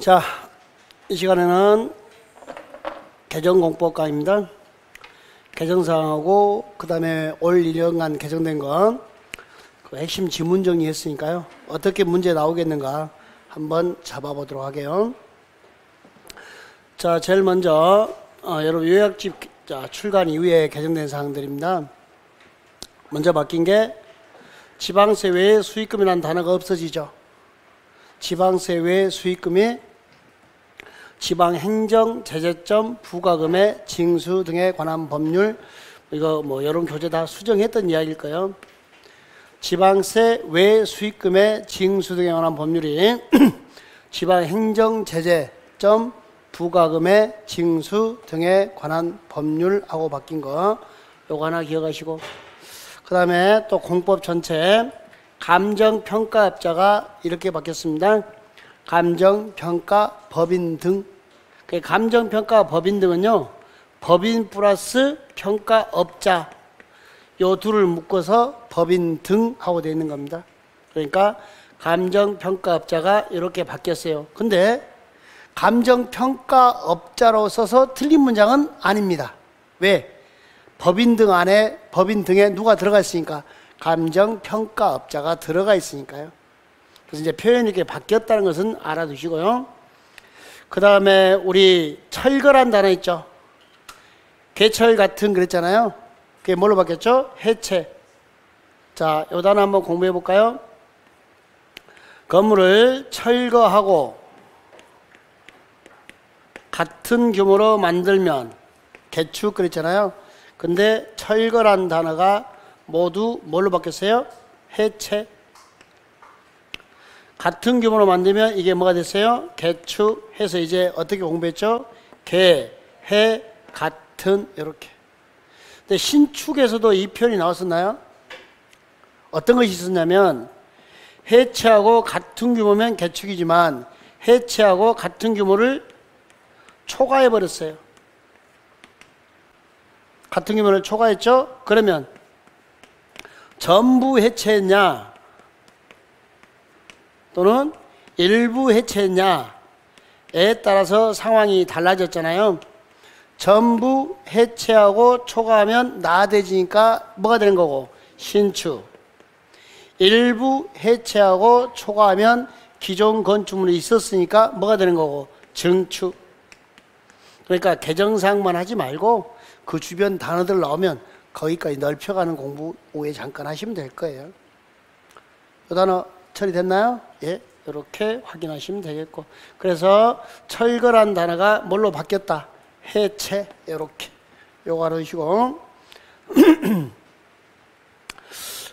자, 이 시간에는 개정공법 강의입니다. 개정사항하고 그 다음에 올 1년간 개정된 건 그 핵심 지문 정리했으니까요. 어떻게 문제 나오겠는가 한번 잡아보도록 할게요. 자, 제일 먼저 여러분 요약집 출간 이후에 개정된 사항들입니다. 먼저 바뀐 게 지방세 외에 수익금이라는 단어가 없어지죠. 지방세 외에 수익금이 지방행정제재점 부과금의 징수 등에 관한 법률, 이거 뭐 여론 교재 다 수정했던 이야기일 거예요. 지방세 외 수익금의 징수 등에 관한 법률이 지방행정제재점 부과금의 징수 등에 관한 법률하고 바뀐 거, 요거 하나 기억하시고, 그 다음에 또 공법 전체 감정평가업자가 이렇게 바뀌었습니다. 감정평가 법인 등. 감정평가 법인 등은요, 법인 플러스 평가업자, 요 둘을 묶어서 법인 등 하고 되어 있는 겁니다. 그러니까 감정평가업자가 이렇게 바뀌었어요. 근데 감정평가업자로 써서 틀린 문장은 아닙니다. 왜? 법인 등 안에, 법인 등에 누가 들어가 있으니까? 감정평가업자가 들어가 있으니까요. 그래서 이제 표현이 이렇게 바뀌었다는 것은 알아두시고요. 그 다음에 우리 철거란 단어 있죠. 개철 같은 그랬잖아요. 그게 뭘로 바뀌었죠? 해체. 자, 요 단어 한번 공부해 볼까요? 건물을 철거하고 같은 규모로 만들면 개축 그랬잖아요. 근데 철거란 단어가 모두 뭘로 바뀌었어요? 해체. 같은 규모로 만들면 이게 뭐가 됐어요? 개축해서 이제 어떻게 공부했죠? 개, 해, 같은 이렇게. 근데 신축에서도 이 표현이 나왔었나요? 어떤 것이 있었냐면 해체하고 같은 규모면 개축이지만 해체하고 같은 규모를 초과해 버렸어요. 같은 규모를 초과했죠? 그러면 전부 해체했냐 또는 일부 해체했냐에 따라서 상황이 달라졌잖아요. 전부 해체하고 초과하면 나대지니까 뭐가 되는 거고? 신축. 일부 해체하고 초과하면 기존 건축물이 있었으니까 뭐가 되는 거고? 증축. 그러니까 개정사항만 하지 말고 그 주변 단어들 나오면 거기까지 넓혀가는 공부 오후에 잠깐 하시면 될 거예요. 이 단어 처리됐나요? 예, 이렇게 확인하시면 되겠고. 그래서 철거란 단어가 뭘로 바뀌었다? 해체. 이렇게 요거 알아두시고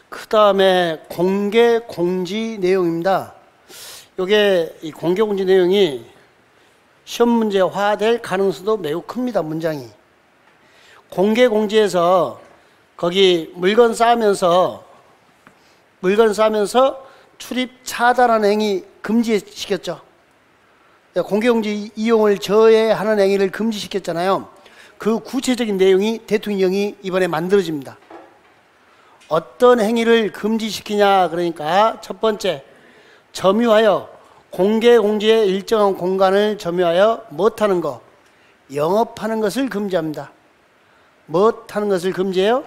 그 다음에 공개 공지 내용입니다. 요게 이 공개 공지 내용이 시험 문제화될 가능성도 매우 큽니다. 문장이 공개 공지에서 거기 물건 쌓으면서 출입 차단하는 행위 금지시켰죠. 공개공지 이용을 저해하는 행위를 금지시켰잖아요. 그 구체적인 내용이 대통령이 이번에 만들어집니다. 어떤 행위를 금지시키냐 그러니까 첫 번째, 점유하여 공개공지의 일정한 공간을 점유하여 못하는 것, 영업하는 것을 금지합니다. 못하는 것을 금지해요?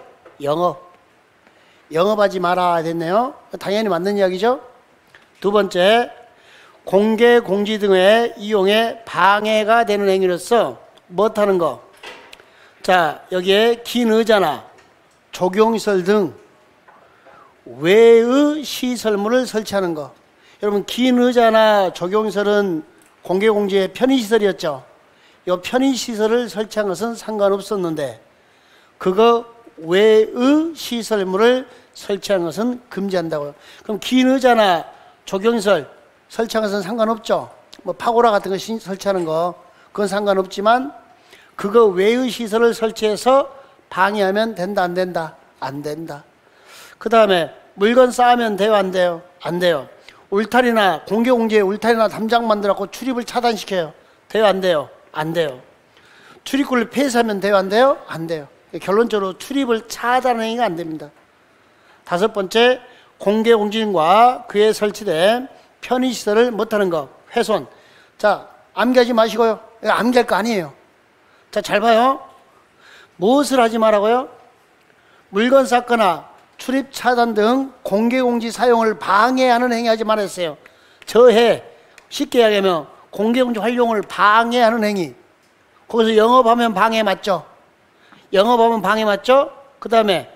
영업하지 마라 됐네요. 당연히 맞는 이야기죠. 두 번째, 공개 공지 등의 이용에 방해가 되는 행위로서 못하는 거. 자, 여기에 긴 의자나 조경시설 등 외의 시설물을 설치하는 거. 여러분, 긴 의자나 조경시설은 공개 공지의 편의시설이었죠. 이 편의시설을 설치한 것은 상관없었는데 그거 외의 시설물을 설치한 것은 금지한다고요. 그럼 긴 의자나 조경시설 설치한 것은 상관없죠. 뭐 파고라 같은 거 설치하는 거 그건 상관없지만 그거 외의 시설을 설치해서 방해하면 된다 안 된다? 안 된다. 그 다음에 물건 쌓으면 돼요 안 돼요? 안 돼요. 울타리나 공개공지에 울타리나 담장 만들어갖고 출입을 차단시켜요. 돼요 안 돼요? 안 돼요. 출입구를 폐쇄하면 돼요 안 돼요? 안 돼요. 결론적으로 출입을 차단하는 행위가 안 됩니다. 다섯 번째, 공개공지인과 그에 설치된 편의시설을 못하는 것, 훼손. 자, 암기하지 마시고요. 이거 암기할 거 아니에요. 자, 잘 봐요. 무엇을 하지 말라고요? 물건 쌓거나 출입 차단 등 공개공지 사용을 방해하는 행위 하지 말았어요. 저해, 쉽게 이야기하면 공개공지 활용을 방해하는 행위. 거기서 영업하면 방해 맞죠? 영업하면 방해 맞죠? 그 다음에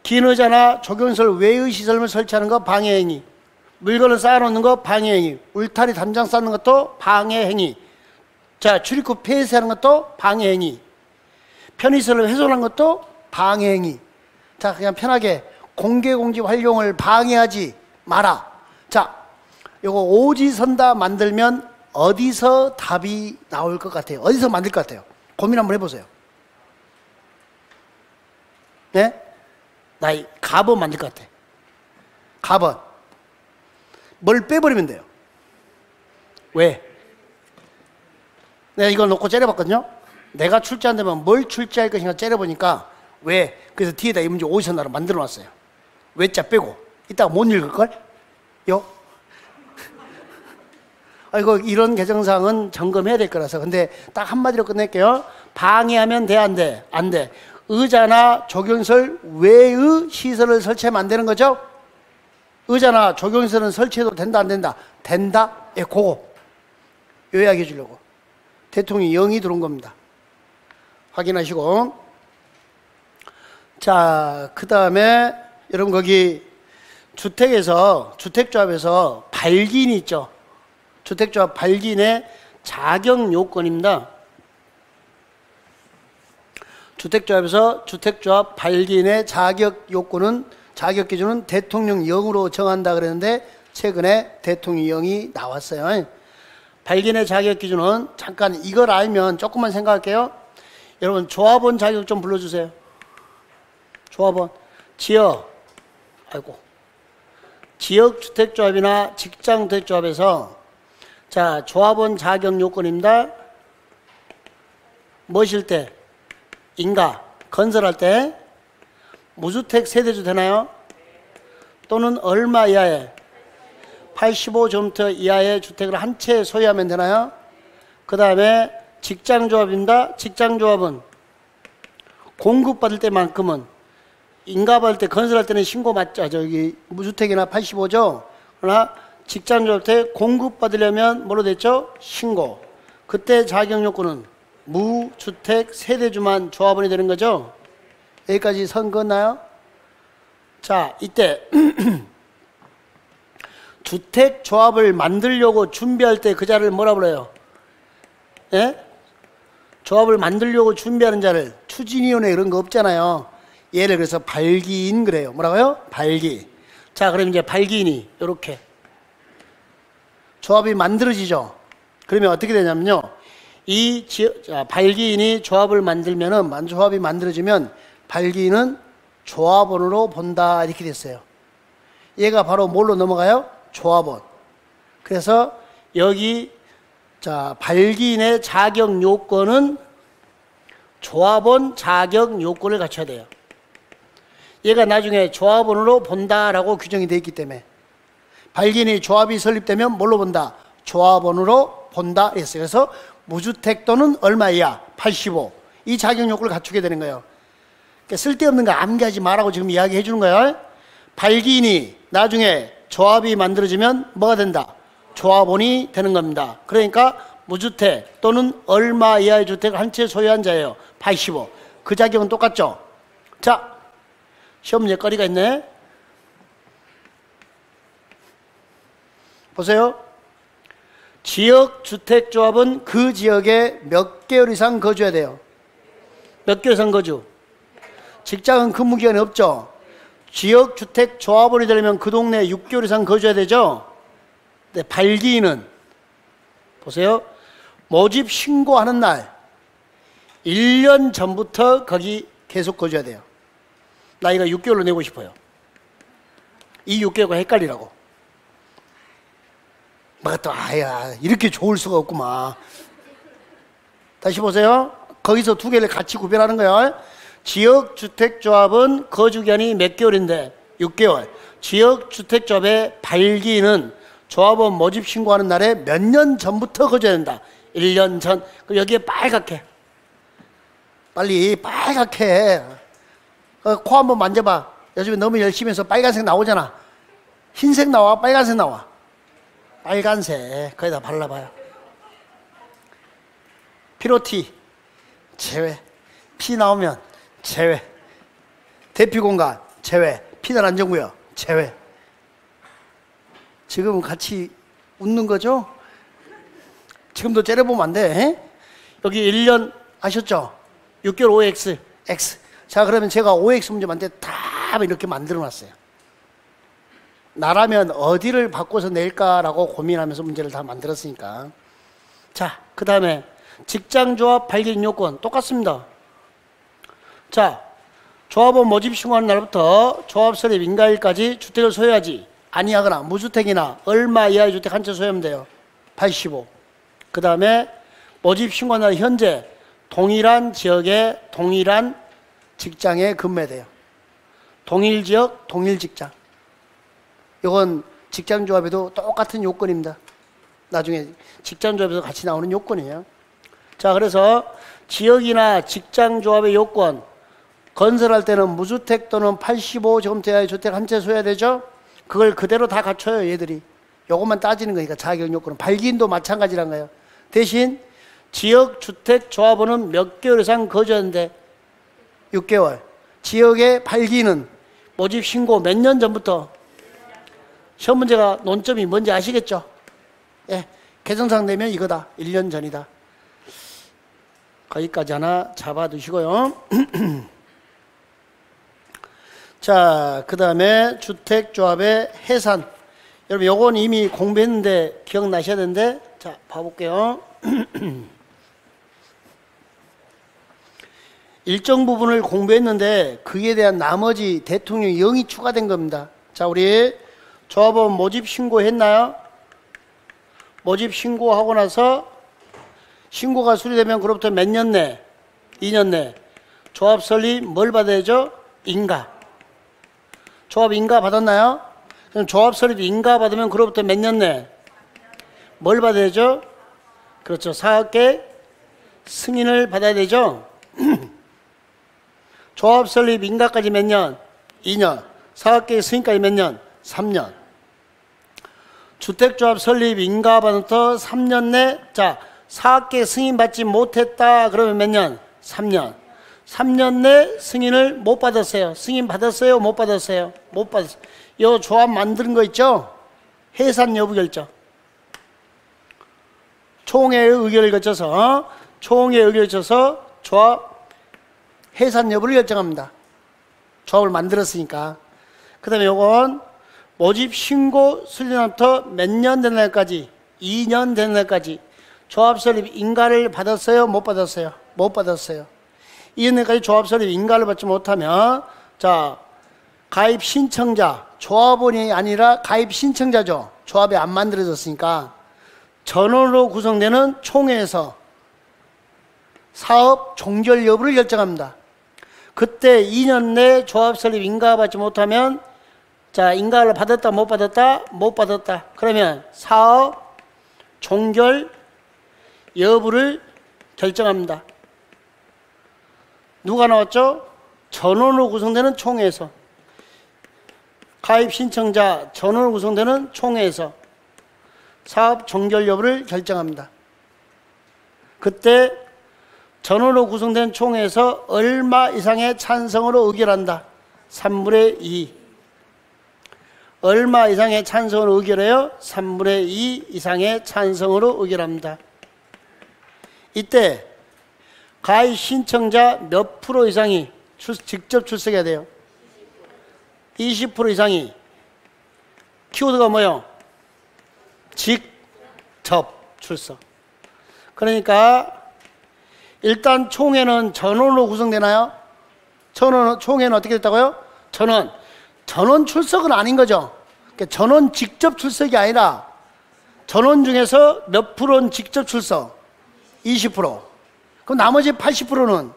긴 의자나 조경시설 외의 시설물 설치하는 거 방해행위, 물건을 쌓아놓는 거 방해행위, 울타리 담장 쌓는 것도 방해행위, 자 출입구 폐쇄하는 것도 방해행위, 편의시설을 훼손한 것도 방해행위. 자 그냥 편하게 공개공지 활용을 방해하지 마라. 자 요거 오지선다 만들면 어디서 답이 나올 것 같아요? 어디서 만들 것 같아요? 고민 한번 해보세요. 네? 나 이 가번 만들 것 같아. 가번. 뭘 빼버리면 돼요. 왜? 내가 이걸 놓고 째려봤거든요. 내가 출제한다면 뭘 출제할 것인가 째려보니까 왜? 그래서 뒤에다 이 문제 오지선다로 만들어놨어요. 왜자 빼고. 이따가 못 읽을걸? 요? 이거 이런 개정사항은 점검해야 될 거라서. 근데 딱 한마디로 끝낼게요. 방해하면 돼, 안 돼? 안 돼. 의자나 조경시설 외의 시설을 설치하면 안 되는 거죠? 의자나 조경시설은 설치해도 된다, 안 된다? 된다? 예, 그거 요약해 주려고. 대통령이 0이 들어온 겁니다. 확인하시고. 자, 그 다음에 여러분 거기 주택조합에서 발기인이 있죠? 주택조합 발기인의 자격 요건입니다. 주택조합에서 주택조합 발기인의 자격 요건은, 자격 기준은 대통령령으로 정한다 그랬는데 최근에 대통령령이 나왔어요. 발기인의 자격 기준은, 잠깐 이걸 알면 조금만 생각할게요. 여러분 조합원 자격 좀 불러주세요. 조합원. 지역주택조합이나 직장주택조합에서 자 조합원 자격 요건입니다. 뭐실 때? 인가, 건설할 때 무주택 세대주 되나요? 또는 얼마 이하의 85제곱미터 이하의 주택을 한 채 소유하면 되나요? 그 다음에 직장조합입니다. 직장조합은 공급받을 때만큼은, 인가받을 때, 건설할 때는 신고 맞죠? 저기 무주택이나 85죠? 그러나 직장조합 때 공급받으려면 뭐로 됐죠? 신고. 그때 자격요건은 무주택 세대주만 조합원이 되는 거죠. 여기까지 선 긋나요? 자, 이때 주택조합을 만들려고 준비할 때 그 자를 뭐라 불러요? 예? 조합을 만들려고 준비하는 자를, 추진위원회 이런 거 없잖아요. 얘를 그래서 발기인 그래요. 뭐라고요? 발기. 자, 그럼 이제 발기인이 이렇게 조합이 만들어지죠. 그러면 어떻게 되냐면요, 발기인이 조합을 만들면은, 조합이 만들어지면 발기인은 조합원으로 본다 이렇게 됐어요. 얘가 바로 뭘로 넘어가요? 조합원. 그래서 여기 자 발기인의 자격 요건은 조합원 자격 요건을 갖춰야 돼요. 얘가 나중에 조합원으로 본다라고 규정이 되어 있기 때문에 발기인이 조합이 설립되면 뭘로 본다? 조합원으로 본다 했어요. 그래서 무주택 또는 얼마 이하? 85. 이 자격 요건을 갖추게 되는 거예요. 그러니까 쓸데없는 거 암기하지 말라고 지금 이야기해 주는 거예요. 발기인이 나중에 조합이 만들어지면 뭐가 된다? 조합원이 되는 겁니다. 그러니까 무주택 또는 얼마 이하의 주택을 한 채 소유한 자예요. 85. 그 자격은 똑같죠? 자, 시험 문제 거리가 있네. 보세요. 지역주택조합은 그 지역에 몇 개월 이상 거주해야 돼요? 몇 개월 이상 거주? 직장은 근무기간이 없죠? 지역주택조합원이 되려면 그 동네에 6개월 이상 거주해야 되죠? 근데 발기인은 보세요. 모집 신고하는 날 1년 전부터 거기 계속 거주해야 돼요. 나이가 6개월로 내고 싶어요. 이 6개월과 헷갈리라고. 막 또 아야 이렇게 좋을 수가 없구만. 다시 보세요. 거기서 두 개를 같이 구별하는 거예요. 지역주택조합은 거주기간이 몇 개월인데? 6개월. 지역주택조합의 발기인은 조합원 모집 신고하는 날에 몇 년 전부터 거줘야 된다. 1년 전. 그럼 여기에 빨갛게. 빨리 빨갛게. 코 한번 만져봐. 요즘에 너무 열심히 해서 빨간색 나오잖아. 흰색 나와, 빨간색 나와. 빨간색. 거기다 발라봐요. 피로티 제외. 피 나오면 제외. 대피 공간 제외. 피날 안전구역 제외. 지금은 같이 웃는 거죠? 지금도 째려보면 안 돼. 에? 여기 1년 아셨죠? 6개월 OX, X. 자, 그러면 제가 OX 문제 만들 때 다 이렇게 만들어 놨어요. 나라면 어디를 바꿔서 낼까라고 고민하면서 문제를 다 만들었으니까. 자, 그 다음에 직장조합 발견 요건 똑같습니다. 자, 조합원 모집 신고하는 날부터 조합 설립 인가일까지 주택을 소유하지 아니하거나 무주택이나 얼마 이하의 주택 한 채 소유하면 돼요. 85. 그 다음에 모집 신고하는 날 현재 동일한 지역에 동일한 직장에 근무해야 돼요. 동일 지역, 동일 직장. 이건 직장조합에도 똑같은 요건입니다. 나중에 직장조합에서 같이 나오는 요건이에요. 자, 그래서 지역이나 직장조합의 요건, 건설할 때는 무주택 또는 85제곱미터의 주택 한 채 소유해야 되죠? 그걸 그대로 다 갖춰요, 얘들이. 요것만 따지는 거니까 자격 요건은. 발기인도 마찬가지란 거예요. 대신 지역 주택 조합원은 몇 개월 이상 거주하는데 6개월. 지역의 발기는 모집 신고 몇 년 전부터. 시험 문제가 논점이 뭔지 아시겠죠? 예, 개정상 되면 이거다. 1년 전이다. 거기까지 하나 잡아두시고요. 자, 그 다음에 주택조합의 해산. 여러분 요건 이미 공부했는데 기억나셔야 되는데, 자 봐볼게요. 일정 부분을 공부했는데 그에 대한 나머지 대통령 0이 추가된 겁니다. 자, 우리 조합원 모집 신고했나요? 모집 신고하고 나서 신고가 수리되면 그로부터 몇 년 내? 2년 내 조합 설립 뭘 받아야죠? 인가. 조합 인가 받았나요? 그럼 조합 설립 인가 받으면 그로부터 몇 년 내? 뭘 받아야죠? 그렇죠. 사업계획 승인을 받아야 되죠. 조합 설립 인가까지 몇 년? 2년. 사업계획 승인까지 몇 년? 3년. 주택조합 설립 인가 받으부터 3년 내, 자, 사업계획 승인 받지 못했다 그러면 몇 년? 3년. 3년 내 승인을 못 받았어요. 승인 받았어요? 못 받았어요? 못 받았어요. 이 조합 만드는 거 있죠? 해산 여부 결정. 총회의 의결을 거쳐서 총회의 의결을 거쳐서 조합 해산 여부를 결정합니다. 조합을 만들었으니까. 그 다음에 요건 모집 신고 수리날부터 몇 년 된 날까지? 2년 된 날까지 조합 설립 인가를 받았어요? 못 받았어요? 못 받았어요. 2년까지 조합 설립 인가를 받지 못하면, 자, 가입 신청자, 조합원이 아니라 가입 신청자죠. 조합이 안 만들어졌으니까 전원으로 구성되는 총회에서 사업 종결 여부를 결정합니다. 그때 2년 내 조합 설립 인가 받지 못하면, 자, 인가를 받았다 못 받았다? 못 받았다. 그러면 사업 종결 여부를 결정합니다. 누가 나왔죠? 전원으로 구성되는 총회에서. 가입 신청자 전원으로 구성되는 총회에서 사업 종결 여부를 결정합니다. 그때 전원으로 구성된 총회에서 얼마 이상의 찬성으로 의결한다. 3분의 2. 얼마 이상의 찬성으로 의결해요? 3분의 2 이상의 찬성으로 의결합니다. 이때 가입 신청자 몇 프로 이상이 직접 출석해야 돼요? 20% 이상이. 키워드가 뭐예요? 직접 출석. 그러니까 일단 총회는 전원으로 구성되나요? 총회는 어떻게 됐다고요? 전원 출석은 아닌 거죠. 그러니까 전원 직접 출석이 아니라 전원 중에서 몇 프로는 직접 출석? 20%. 그럼 나머지 80%는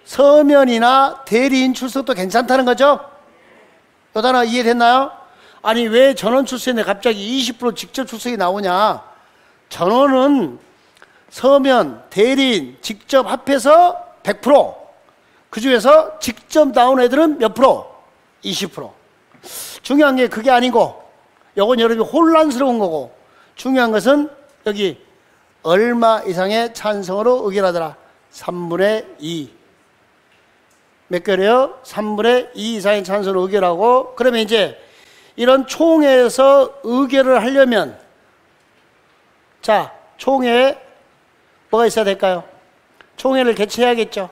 서면이나 대리인 출석도 괜찮다는 거죠? 이 단어 이해됐나요? 아니 왜 전원 출세인데 갑자기 20% 직접 출석이 나오냐? 전원은 서면, 대리인 직접 합해서 100%, 그 중에서 직접 나온 애들은 몇 프로? 20%. 중요한 게 그게 아니고, 요건 여러분이 혼란스러운 거고, 중요한 것은 여기 얼마 이상의 찬성으로 의결하더라. 3분의 2. 몇 개월이요? 3분의 2 이상의 찬성으로 의결하고, 그러면 이제 이런 총회에서 의결을 하려면, 자, 총회에 뭐가 있어야 될까요? 총회를 개최해야겠죠.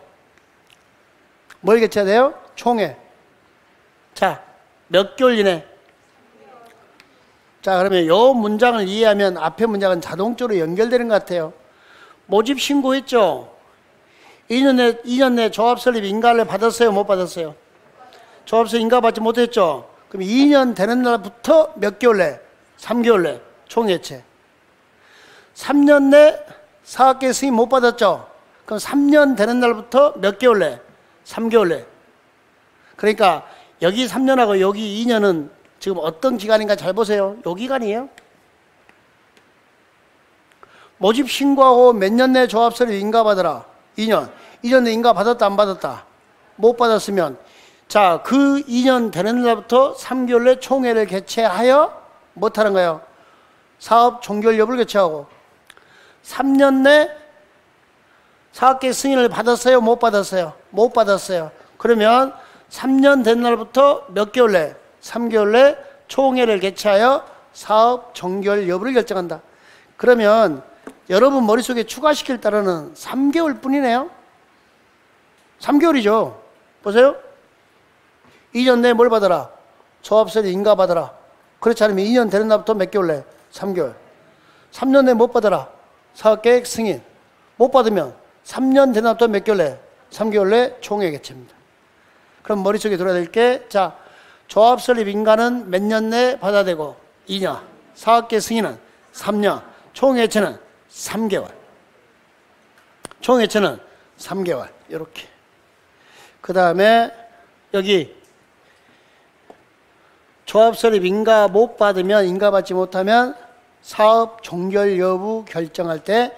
뭘 개최해야 돼요? 총회. 자, 몇 개월 이내? 자, 그러면 요 문장을 이해하면 앞에 문장은 자동적으로 연결되는 것 같아요. 모집 신고했죠? 2년 내 조합 설립 인가를 받았어요? 못 받았어요? 조합 설립 인가 받지 못했죠? 그럼 2년 되는 날부터 몇 개월 내? 3개월 내 총회체. 3년 내 사학계 승인 못 받았죠? 그럼 3년 되는 날부터 몇 개월 내? 3개월 내. 그러니까 여기 3년하고 여기 2년은 지금 어떤 기간인가 잘 보세요. 요 기간이에요. 모집 신고하고 몇 년 내 조합 설립 인가 받으라. 2년. 2년 내 인가 받았다 안 받았다? 못 받았으면 자, 그 2년 되는 날부터 3개월 내 총회를 개최하여 못하는 거예요. 사업 종결 여부를 개최하고 3년 내 사학계 승인을 받았어요? 못 받았어요? 못 받았어요. 그러면 3년 된 날부터 몇 개월 내? 3개월 내 총회를 개최하여 사업 종결 여부를 결정한다. 그러면 여러분 머릿속에 추가시킬 따르는 3개월 뿐이네요. 3개월이죠. 보세요. 2년 내에 뭘 받아라? 조합설립 인가 받아라. 그렇지 않으면 2년 되는 날부터 몇 개월 내? 3개월. 3년 내에 못 받아라? 사업계획 승인. 못 받으면 3년 되는 날부터 몇 개월 내? 3개월 내 총회 개최입니다. 그럼 머릿속에 들어야 될 게, 자, 조합설립 인가는 몇 년 내에 받아야 되고 2년, 사업계획 승인은 3년, 총회체는 3개월. 총회체는 3개월. 이렇게. 그 다음에 여기 조합설립 인가 못 받으면, 인가 받지 못하면 사업 종결 여부 결정할 때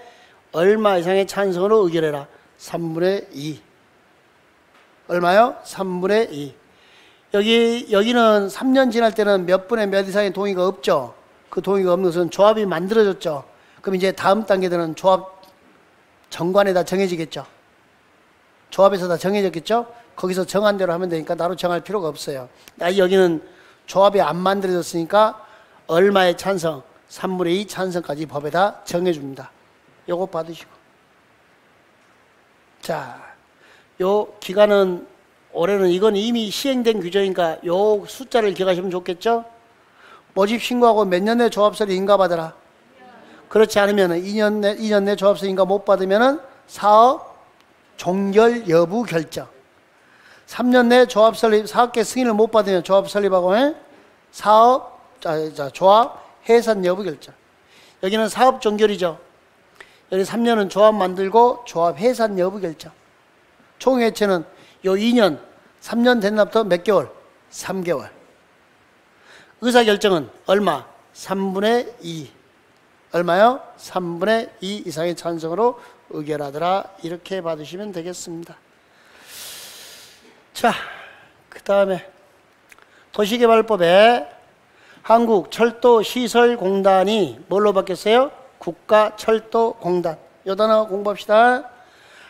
얼마 이상의 찬성으로 의결해라. 3분의 2. 얼마요? 3분의 2. 여기는 3년 지날 때는 몇 분의 몇 이상의 동의가 없죠. 그 동의가 없는 것은 조합이 만들어졌죠. 그럼 이제 다음 단계들은 조합 정관에다 정해지겠죠. 조합에서 다 정해졌겠죠. 거기서 정한 대로 하면 되니까 따로 정할 필요가 없어요. 여기는 조합이 안 만들어졌으니까 얼마의 찬성? 3분의 2 찬성까지 법에다 정해줍니다. 요거 받으시고. 자, 요 기간은 올해는 이건 이미 시행된 규정이니까 요 숫자를 기억하시면 좋겠죠? 모집 신고하고 몇 년 내 조합설립 인가 받아라. 그렇지 않으면 2년 내 조합설립 인가 못 받으면 사업 종결 여부 결정. 3년 내 조합 설립, 사업계 승인을 못 받으면 조합 설립하고 조합 해산 여부 결정. 여기는 사업 종결이죠. 여기 3년은 조합 만들고 조합 해산 여부 결정. 총회체는 요 2년, 3년 된 날부터 몇 개월? 3개월. 의사결정은 얼마? 3분의 2. 얼마요? 3분의 2 이상의 찬성으로 의결하더라. 이렇게 받으시면 되겠습니다. 자, 그 다음에 도시개발법에 한국철도시설공단이 뭘로 바뀌었어요? 국가철도공단. 요 단어 공부합시다.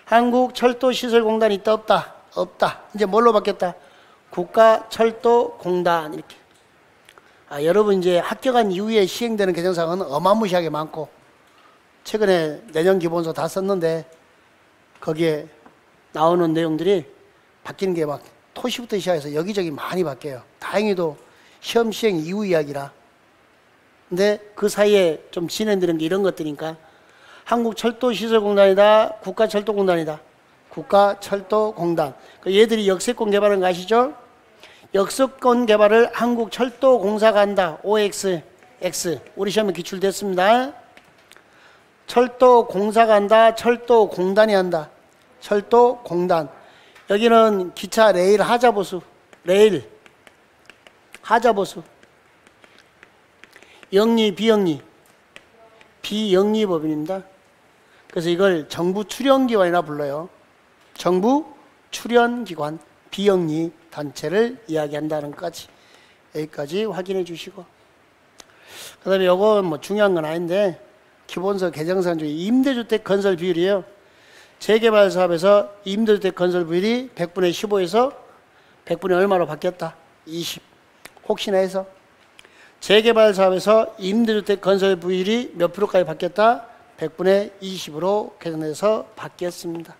한국철도시설공단이 있다 없다? 없다. 이제 뭘로 바뀌었다? 국가철도공단. 이렇게. 여러분 이제 합격한 이후에 시행되는 개정사항은 어마무시하게 많고, 최근에 내년 기본서 다 썼는데 거기에 나오는 내용들이 바뀌는 게 막 토시부터 시작해서 여기저기 많이 바뀌어요. 다행히도 시험 시행 이후 이야기라. 근데 그 사이에 좀 진행되는 게 이런 것들이니까 한국철도시설공단이다, 국가철도공단이다. 국가철도공단. 얘들이 역세권 개발하는 거 아시죠? 역세권 개발을 한국철도공사가 한다. OX, X. 우리 시험에 기출됐습니다. 철도공사가 한다, 철도공단이 한다. 철도공단. 여기는 기차, 레일, 하자보수. 레일, 하자보수. 영리, 비영리. 비영리 법인입니다. 그래서 이걸 정부 출연기관이라 불러요. 정부 출연기관, 비영리 단체를 이야기한다는 것까지 여기까지 확인해 주시고, 그 다음에 요건 뭐 중요한 건 아닌데 기본서 개정사항 중에 임대주택 건설 비율이에요. 재개발 사업에서 임대주택 건설 비율이 100분의 15에서 100분의 얼마로 바뀌었다? 20. 혹시나 해서 재개발 사업에서 임대주택 건설 비율이 몇 프로까지 바뀌었다? 100분의 20으로 개정돼서 바뀌었습니다.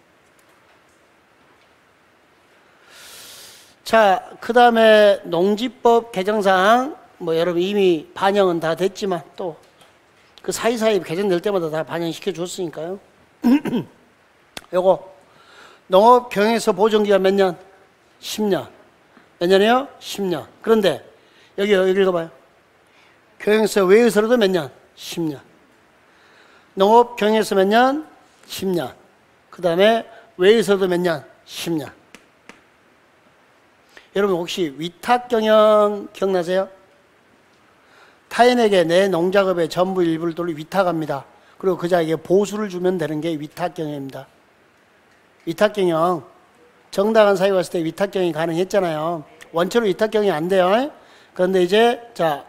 자, 그 다음에 농지법 개정사항, 뭐 여러분 이미 반영은 다 됐지만 또 그 사이사이 개정될 때마다 다 반영시켜 줬으니까요. 요거 농업 경영에서 보존기간 몇 년? 10년. 몇 년이요? 10년. 그런데 여기 읽어봐요. 경영에서 외에서도 몇 년? 10년. 농업 경영에서 몇 년? 10년. 그 다음에 외에서도 몇 년? 10년. 여러분 혹시 위탁경영 기억나세요? 타인에게 내 농작업의 전부 일부를 돌려 위탁합니다. 그리고 그 자에게 보수를 주면 되는 게 위탁경영입니다. 위탁경영, 정당한 사유가 있을 때 위탁경영이 가능했잖아요. 원체로 위탁경영이 안 돼요. 그런데 이제 자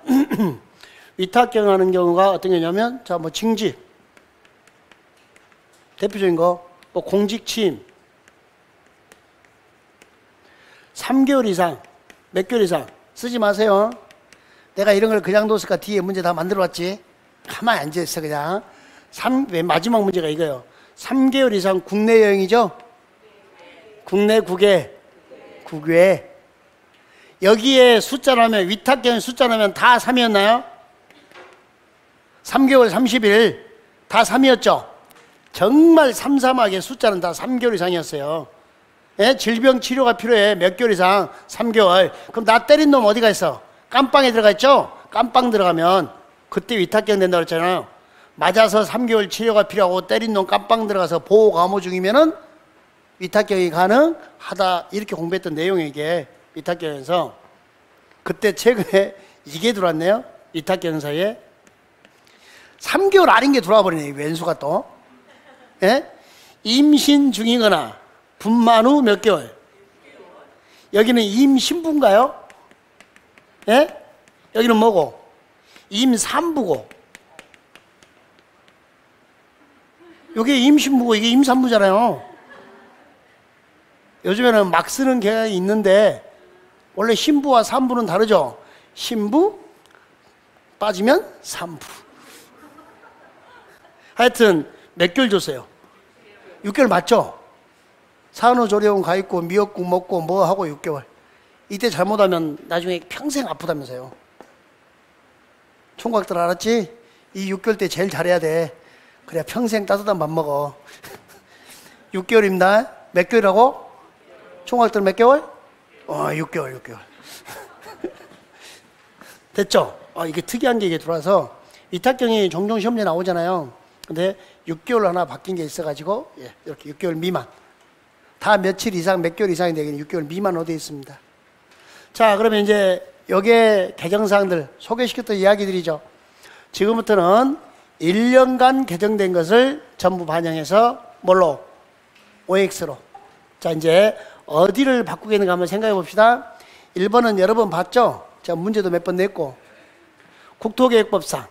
위탁경영하는 경우가 어떤 경우냐면 자 뭐 징집, 대표적인 거, 뭐 공직취임, 3개월 이상, 몇 개월 이상 쓰지 마세요. 내가 이런 걸 그냥 뒀을까? 뒤에 문제 다 만들어 왔지. 가만히 앉아있어 그냥. 맨 마지막 문제가 이거예요. 3개월 이상 국내 여행이죠? 국내 국외. 여기에 숫자 나면, 위탁경영 숫자 나면 다 3이었나요? 3개월 30일 다 3이었죠? 정말 삼삼하게 숫자는 다 3개월 이상이었어요. 예? 질병 치료가 필요해. 몇 개월 이상? 3개월. 그럼 나 때린 놈 어디가 있어? 깜빵에 들어가 있죠? 깜빵 들어가면 그때 위탁경 된다고 그랬잖아요. 맞아서 3개월 치료가 필요하고 때린 놈 깜빵 들어가서 보호 감호 중이면은 위탁경이 가능하다. 이렇게 공부했던 내용이 이게 위탁경에서. 그때 최근에 이게 들어왔네요. 위탁경사에 3개월 아닌 게 들어와 버리네. 왼수가 또. 예? 임신 중이거나 분만 후 몇 개월. 여기는 임신부인가요? 예? 여기는 뭐고? 임산부고. 이게 임신부고 이게 임산부잖아요. 요즘에는 막 쓰는 경향이 있는데 원래 신부와 산부는 다르죠. 신부 빠지면 산부. 하여튼 몇 개월 줬어요? 6개월 맞죠? 산후조리원 가 있고 미역국 먹고 뭐 하고 6개월. 이때 잘못하면 나중에 평생 아프다면서요. 총각들 알았지? 이 6개월 때 제일 잘해야 돼. 그래야 평생 따뜻한 밥 먹어. 6개월입니다. 몇 개월이라고? 총각들 몇 개월? 6개월. 됐죠? 이게 특이한 게 이게 들어와서 위탁경이 종종 시험지에 나오잖아요. 근데 6개월로 하나 바뀐 게 있어가지고 이렇게 6개월 미만. 다 며칠 이상, 몇 개월 이상이 되긴 6개월 미만으로 되어 있습니다. 자, 그러면 이제 여기에 개정사항들 소개시켰던 이야기들이죠. 지금부터는 1년간 개정된 것을 전부 반영해서 뭘로? OX로. 자, 이제 어디를 바꾸겠는가 한번 생각해 봅시다. 1번은 여러 번 봤죠? 제가 문제도 몇 번 냈고, 국토계획법상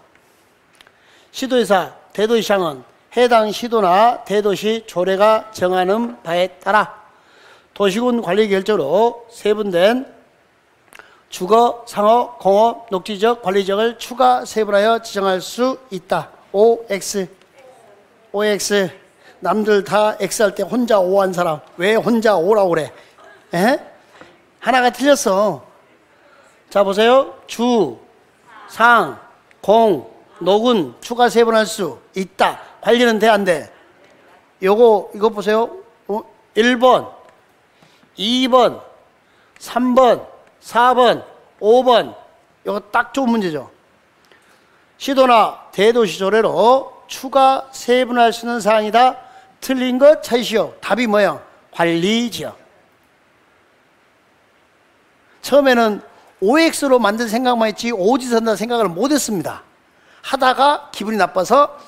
시도의사, 대도시장은 해당 시도나 대도시 조례가 정하는 바에 따라 도시군 관리 결정으로 세분된 주거, 상업, 공업, 녹지적, 관리적을 추가 세분하여 지정할 수 있다. OX. 남들 다 X 할 때 혼자 O 한 사람 왜 혼자 O라고 그래? 에? 하나가 틀렸어. 자 보세요. 주, 상, 공, 녹은 추가 세분할 수 있다. 관리는 돼 안 돼? 이거 보세요. 1번, 2번, 3번, 4번, 5번. 이거 딱 좋은 문제죠. 시도나 대도시 조례로 추가 세분할 수 있는 사항이다. 틀린 것 찾으시오. 답이 뭐예요? 관리지역. 처음에는 OX로 만들 생각만 했지 오지 선다 생각을 못 했습니다. 하다가 기분이 나빠서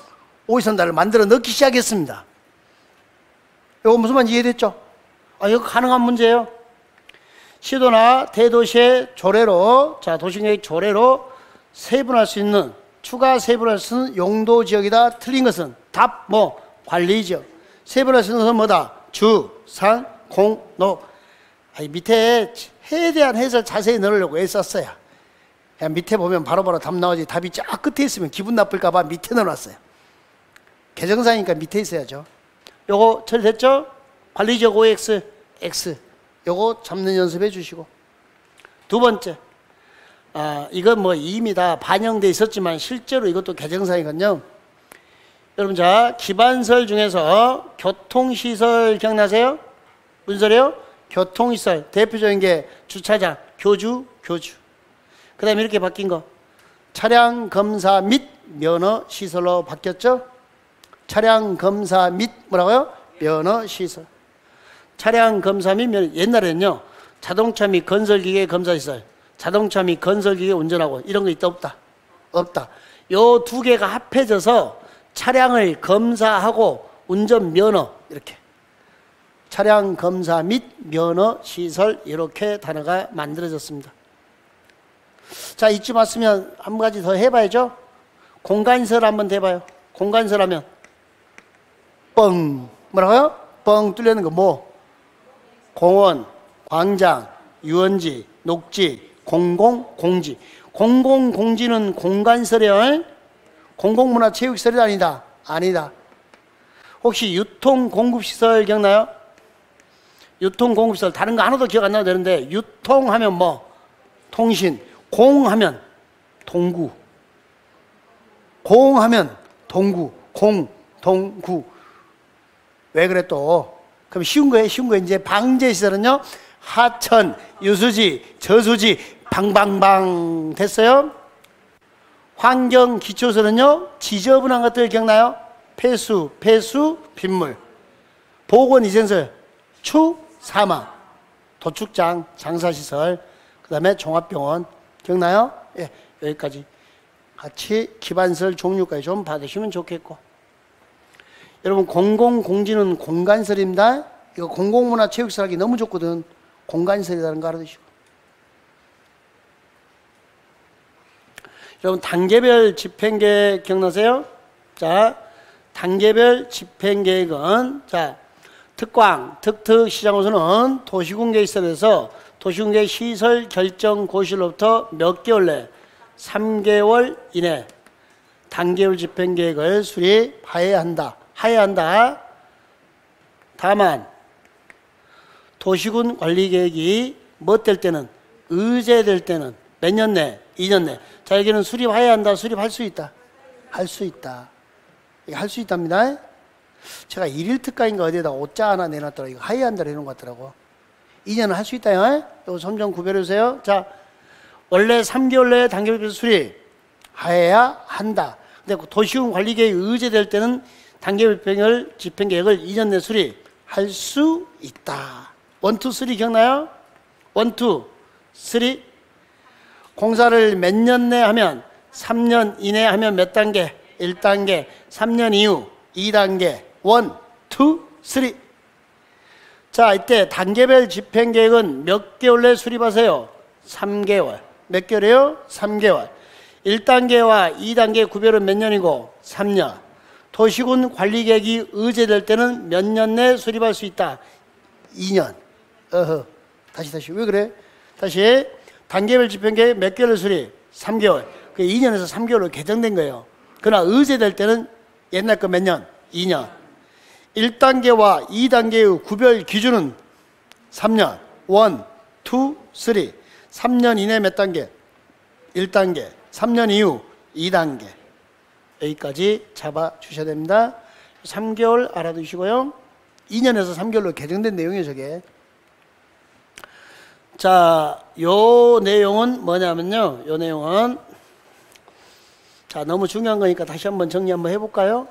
오이선다를 만들어 넣기 시작했습니다. 이거 무슨 말인지 이해됐죠? 이거 가능한 문제예요. 시도나 대도시의 조례로, 자, 도시계획 조례로 세분할 수 있는, 추가 세분할 수 있는 용도 지역이다. 틀린 것은 답, 관리지역. 세분할 수 있는 것은 뭐다? 주, 상, 공, 노. 밑에 해에 대한 해설 자세히 넣으려고 애썼어요. 그냥 밑에 보면 바로바로 답 나오지. 답이 쫙 끝에 있으면 기분 나쁠까봐 밑에 넣어놨어요. 개정사니까 밑에 있어야죠. 요거 처리됐죠? 관리지역 OX, X. 요거 잡는 연습해 주시고. 두 번째. 이건 이미 다 반영돼 있었지만 실제로 이것도 개정사이거든요. 여러분, 자, 기반설 중에서 교통시설 기억나세요? 무슨 소리요? 교통시설. 대표적인 게 주차장, 교주. 그 다음에 이렇게 바뀐 거. 차량 검사 및 면허 시설로 바뀌었죠? 차량 검사 및 뭐라고요? 면허 시설. 차량 검사 및 면허. 옛날에는요, 자동차 및 건설기계 검사 시설, 자동차 및 건설기계 운전하고 이런 거 있다 없다? 없다. 요 두 개가 합해져서 차량을 검사하고 운전 면허 이렇게. 차량 검사 및 면허 시설 이렇게 단어가 만들어졌습니다. 자, 이쯤 왔으면 한 가지 더 해봐야죠. 공간설 한번 해봐요. 공간설 하면 뻥 뭐라고요? 뻥 뚫리는 거 공원, 광장, 유원지, 녹지, 공공공지. 공공공지는 공간설이에요. 공공문화체육시설이 아니다. 아니다. 혹시 유통공급시설 기억나요? 유통공급시설. 다른 거 하나도 기억 안 나도 되는데 유통하면 통신. 공하면 동구. 공하면 동구. 동구. 왜 그래 또? 그럼 쉬운 거예요. 이제 방제시설은요, 하천, 유수지, 저수지, 방방방 됐어요? 환경기초설은요, 지저분한 것들 기억나요? 폐수, 빗물. 보건위생설, 사망, 도축장, 장사시설, 그 다음에 종합병원. 기억나요? 예, 여기까지. 같이 기반설 종류까지 좀 받으시면 좋겠고. 여러분, 공공공지는 공간설입니다. 이거 공공문화체육시설 하기 너무 좋거든. 공간설이라는 거 알아두시고. 여러분, 단계별 집행계획 기억나세요? 자, 단계별 집행계획은, 자, 특광, 특특시장호수는 도시군계시설에서 도시군계 시설 결정 고시로부터 몇 개월 내 3개월 이내 단계별 집행계획을 수립하여야 한다. 다만 도시군 관리계획이 될 때는, 의제될 때는 몇 년 내? 2년 내. 자, 여기는 수립해야 한다, 수립할 수 있다. 할 수 있다. 이게 할 수 있답니다. 제가 일일 특가인가 어디에다 오자 하나 내놨더라고. 이거 해야 한다 이런 것 같더라고. 2년은 할 수 있다. 이거 좀 구별해 주세요. 자, 원래 3개월 내에 단계별 수립해야 한다. 근데 도시군 관리계획이 의제될 때는 단계별 집행계획을 2년 내 수립할 수 있다. 1, 2, 3 기억나요? 1, 2, 3. 공사를 몇 년 내 하면 3년 이내 하면 몇 단계? 1단계. 3년 이후 2단계. 1, 2, 3. 자, 이때 단계별 집행계획은 몇 개월 내에 수립하세요? 3개월. 몇 개월이에요? 3개월. 1단계와 2단계 구별은 몇 년이고? 3년. 도시군 관리계획이 의제될 때는 몇 년 내에 수립할 수 있다? 2년. 다시. 왜 그래? 다시. 단계별 집행계획 몇 개월 수립? 3개월. 그 2년에서 3개월로 개정된 거예요. 그러나 의제될 때는 옛날 거 몇 년? 2년. 1단계와 2단계의 구별 기준은 3년. 1, 2, 3. 3년 이내 몇 단계? 1단계. 3년 이후 2단계. 여기까지 잡아주셔야 됩니다. 3개월 알아두시고요. 2년에서 3개월로 개정된 내용이에요, 저게. 자, 요 내용은 뭐냐면요. 요 내용은, 자, 너무 중요한 거니까 다시 한번 정리 한번 해볼까요?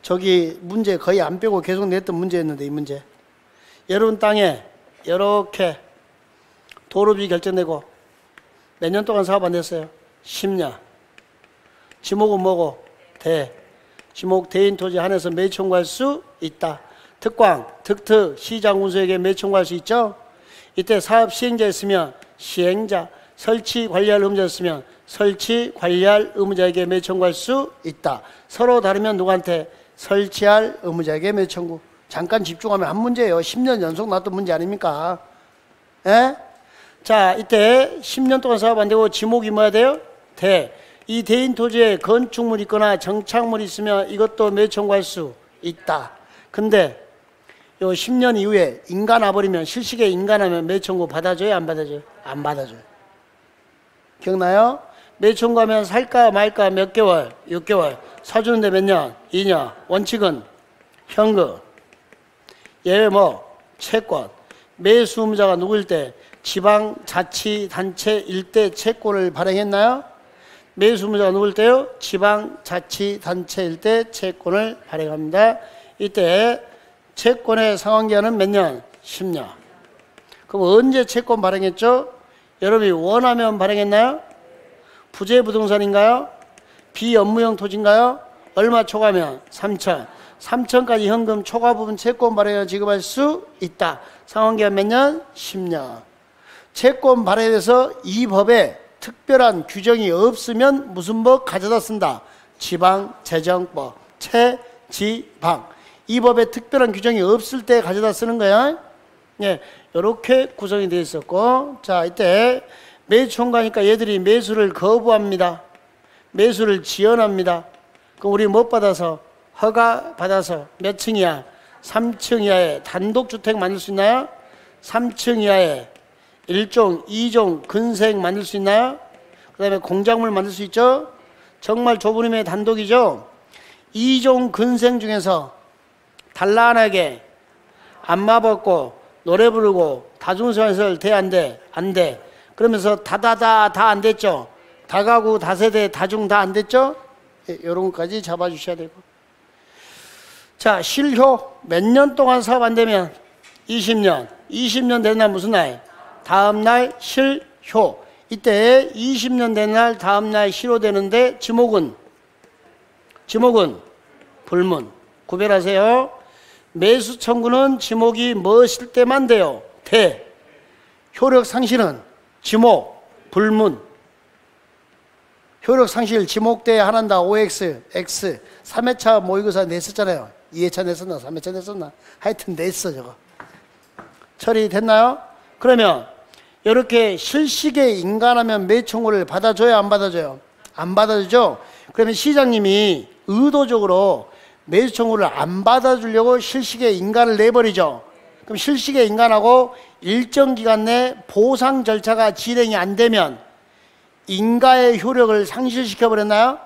저기 문제 거의 안 빼고 계속 냈던 문제였는데, 이 문제. 여러분 땅에 이렇게 도로비 결정되고 몇 년 동안 사업 안 됐어요? 10년. 지목은 뭐고? 대. 지목 대인 토지 한해서 매입 청구할 수 있다. 특광, 특특, 시장 운수에게 매입 청구할 수 있죠? 이때 사업 시행자 있으면 시행자, 설치 관리할 의무자 있으면 설치 관리할 의무자에게 매입 청구할 수 있다. 서로 다르면 누구한테? 설치할 의무자에게 매입 청구. 잠깐 집중하면 한 문제예요. 10년 연속 나왔던 문제 아닙니까? 예? 자, 이때 10년 동안 사업 안 되고 지목이 뭐야 돼요? 대. 이 대인 토지에 건축물이 있거나 정착물이 있으면 이것도 매입 청구할 수 있다. 근데 요 10년 이후에 인가 나버리면 실시계 인가나면 매입 청구 받아줘요? 안 받아줘요? 안 받아줘요. 기억나요? 매입 청구하면 살까 말까 몇 개월? 6개월. 사주는데 몇 년? 2년. 원칙은 현금. 예외 뭐? 채권. 매수 의무자가 누구일 때? 지방자치단체일 때 채권을 발행했나요? 매수 의무자가 누구일 때요? 지방자치단체일 때 채권을 발행합니다. 이때 채권의 상환기한은 몇 년? 10년. 그럼 언제 채권 발행했죠? 여러분이 원하면 발행했나요? 부재부동산인가요? 비업무용 토지인가요? 얼마 초과하면? 3천. 3천까지 현금 초과 부분 채권 발행을 지급할 수 있다. 상환기한 몇 년? 10년. 채권 발행에서 이 법에 특별한 규정이 없으면 무슨 법 가져다 쓴다? 지방재정법. 체지방. 이 법에 특별한 규정이 없을 때 가져다 쓰는 거야. 예, 이렇게 구성이 되어 있었고, 자, 이때 매수 청구하니까 얘들이 매수를 거부합니다. 매수를 지연합니다. 그럼 우리 못 받아서? 허가 받아서 몇 층이야? 3층 이하에 단독주택 만들 수 있나요? 3층 이하에 1종, 2종 근생 만들 수 있나요? 그 다음에 공작물 만들 수 있죠? 정말 좁은 의미의 단독이죠? 2종 근생 중에서 단란하게 안마 벗고 노래 부르고 다중생활시설 돼 안 돼? 안 돼. 그러면서 다다다 다 안 됐죠? 다가구, 다세대, 다중 다 안 됐죠? 이런 것까지 잡아주셔야 되고. 자, 실효. 몇 년 동안 사업 안 되면? 20년. 20년 된 날 무슨 날? 다음 날 실효. 이때 20년 된 날 다음 날 실효되는데 지목은 불문. 구별하세요. 매수 청구는 지목이 무엇일 때만 돼요? 대. 효력 상실은 지목, 불문. 효력 상실 지목대 하나다 OX, X. 3회차 모의고사 냈었잖아요. 2회차 냈었나? 3회차 냈었나? 하여튼 냈어 저거. 처리됐나요? 그러면 이렇게 실시계 인가하면 매입 청구를 받아줘요? 안 받아줘요? 안 받아주죠? 그러면 시장님이 의도적으로 매수 청구를 안 받아주려고 실시계 인가를 내버리죠. 그럼 실시계 인가하고 일정 기간 내 보상 절차가 진행이 안 되면 인가의 효력을 상실시켜 버렸나요?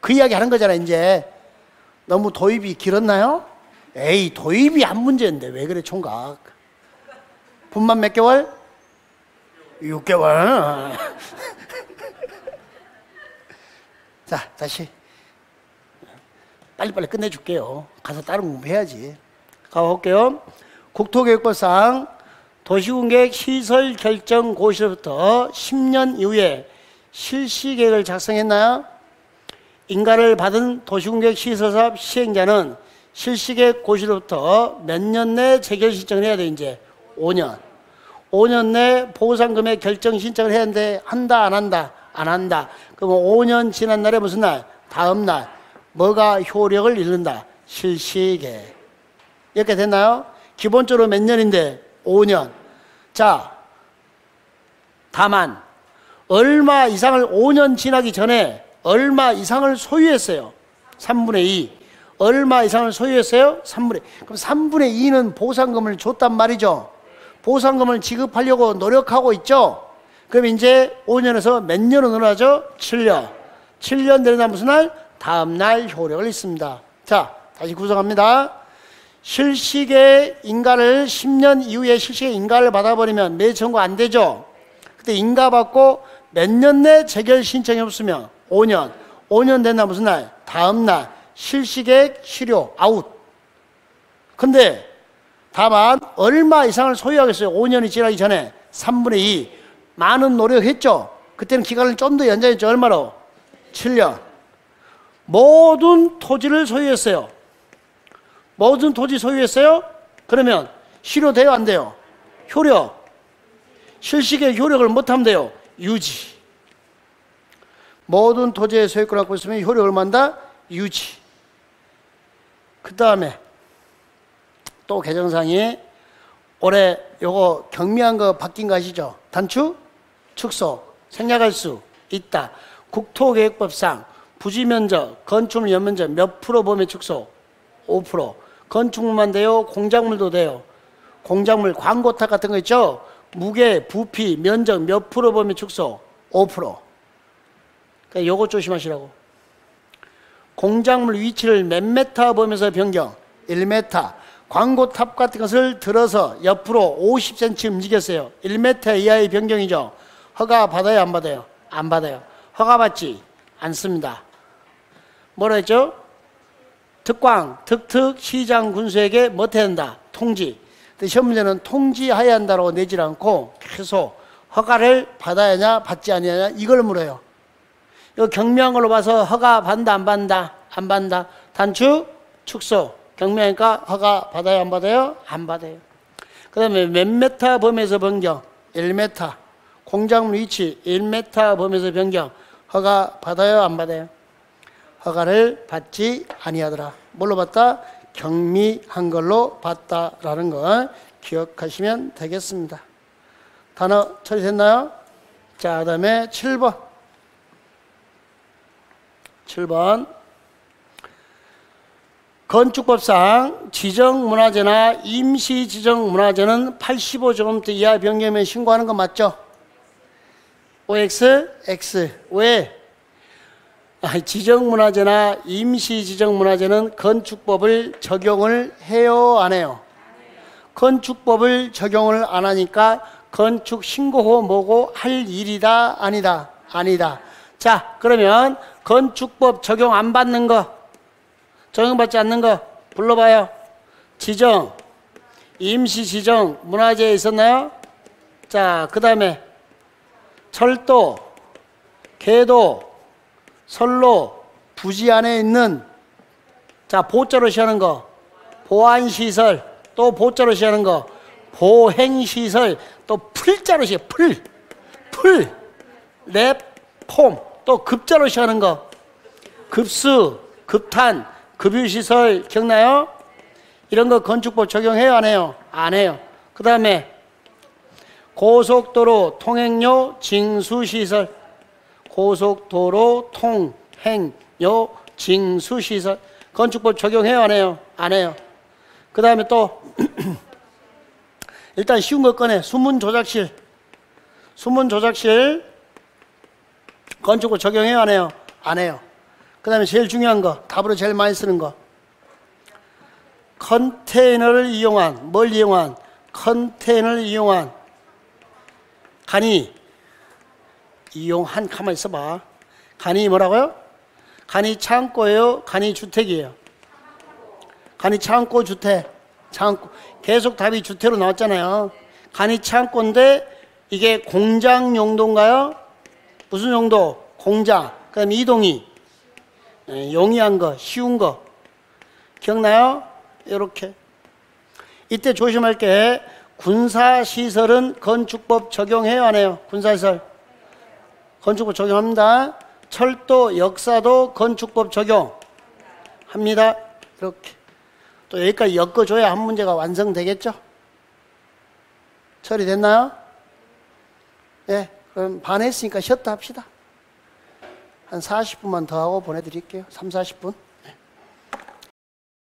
그 이야기 하는 거잖아요. 이제 너무 도입이 길었나요? 에이, 도입이 한 문제인데 왜 그래 총각? 분만 몇 개월? 6개월. 자, 다시 빨리빨리 끝내줄게요. 가서 다른 공부해야지. 가볼게요. 국토교육법상 도시군계획 시설 결정 고시로부터 10년 이후에 실시계획을 작성했나요? 인가를 받은 도시군계획 시설사업 시행자는 실시계획 고시로부터 몇 년 내 재결 신청을 해야 돼? 이제 5년. 5년 내 보상금액 결정 신청을 해야 하는데 한다 안 한다? 안 한다. 그럼 5년 지난 날에 무슨 날? 다음 날. 뭐가 효력을 잃는다? 실시계획. 이렇게 됐나요? 기본적으로 몇 년인데? 5년. 자, 다만 얼마 이상을 5년 지나기 전에 얼마 이상을 소유했어요? 3분의 2. 얼마 이상을 소유했어요? 3분의 2. 그럼 3분의 2는 보상금을 줬단 말이죠. 보상금을 지급하려고 노력하고 있죠. 그럼 이제 5년에서 몇 년으로 늘어나죠? 7년. 7년 되는 날 무슨 날? 다음 날 효력을 잃습니다. 자, 다시 구성합니다. 실시계 인가를 10년 이후에 실시계 인가를 받아버리면 매입 청구 안 되죠. 그때 인가 받고 몇 년 내 재결 신청이 없으면 5년. 5년 된 날 무슨 날? 다음 날 실시계획 실효 아웃. 근데 다만 얼마 이상을 소유하겠어요? 5년이 지나기 전에 3분의 2. 많은 노력했죠. 그때는 기간을 좀 더 연장했죠. 얼마로? 7년. 모든 토지를 소유했어요. 모든 토지 소유했어요? 그러면 실효돼요, 안 돼요? 효력. 실식의 효력을 못하면 돼요. 유지. 모든 토지의 소유권을 갖고 있으면 효력을 만다? 유지. 그 다음에 또 개정상이 올해 요거 경미한 거 바뀐 거 아시죠? 단축, 축소, 생략할 수 있다. 국토계획법상 부지면적, 건축물 연면적 몇 프로 범위 축소? 5%. 건축물만 돼요? 공작물도 돼요? 공작물, 광고탑 같은 거 있죠? 무게, 부피, 면적 몇 프로 범위 축소? 5%. 그러니까 요거 조심하시라고. 공작물 위치를 몇 메타 범위에서 변경? 1m. 광고탑 같은 것을 들어서 옆으로 50cm 움직였어요. 1m 이하의 변경이죠. 허가 받아요, 안 받아요? 안 받아요. 허가 받지 않습니다. 뭐라 했죠? 특광, 특특, 시장, 군수에게 못해야 한다. 통지. 근데 시험 문제는 통지해야 한다고 내질 않고 계속 허가를 받아야 하냐, 받지 않느냐 이걸 물어요. 이거 경미한 걸로 봐서 허가 받는다, 안 받는다? 안 받는다. 단축, 축소. 경미하니까 허가 받아요, 안 받아요? 안 받아요. 그 다음에 몇 메타 범위에서 변경? 1m. 공작물 위치 1m 범위에서 변경. 허가 받아요, 안 받아요? 허가를 받지 아니하더라. 뭘로 받다? 경미한 걸로 받다라는 걸 기억하시면 되겠습니다. 단어 처리됐나요? 자, 그 다음에 7번. 7번. 건축법상 지정문화재나 임시지정문화재는 85제곱미터 이하 변경면 신고하는 거 맞죠? OX, X. 왜? 지정문화재나 임시지정문화재는 건축법을 적용을 해요, 안 해요? 건축법을 적용을 안 하니까 건축신고호 뭐고 할 일이다, 아니다? 아니다. 자, 그러면 건축법 적용 안 받는 거, 적용받지 않는 거 불러봐요. 지정, 임시지정 문화재에 있었나요? 자, 그 다음에 철도, 궤도, 선로, 부지 안에 있는, 자, 보자로 시하는 거 보안시설, 또 보자로 시하는 거 보행시설, 또 풀자로 시해. 풀, 랩, 폼, 또 급자로 시하는 거 급수, 급탄, 급유시설 기억나요? 이런 거 건축법 적용해요, 안 해요? 안 해요. 그 다음에 고속도로 통행료 징수시설, 고속도로 통행료 징수시설 건축법 적용해요, 안 해요? 안 해요. 그 다음에 또 일단 쉬운 거 꺼내. 수문조작실 건축법 적용해요, 안 해요? 안 해요. 그 다음에 제일 중요한 거, 답으로 제일 많이 쓰는 거, 컨테이너를 이용한, 뭘 이용한? 컨테이너를 이용한, 간이 이용한, 가만히 있어봐. 간이 뭐라고요? 간이 창고예요, 간이 주택이에요? 간이 창고, 주택. 창고. 계속 답이 주택으로 나왔잖아요. 간이 창고인데 이게 공장 용도인가요? 무슨 용도? 공장. 그 다음에 이동이 용이한 거, 쉬운 거 기억나요? 이렇게. 이때 조심할 게 군사시설은 건축법 적용해요, 안 해요? 군사시설 건축법 적용합니다. 철도, 역사도 건축법 적용합니다. 이렇게. 또 여기까지 엮어줘야 한 문제가 완성되겠죠? 처리됐나요? 네, 그럼 반 했으니까 쉬었다 합시다. 한 40분만 더 하고 보내드릴게요. 3, 40분.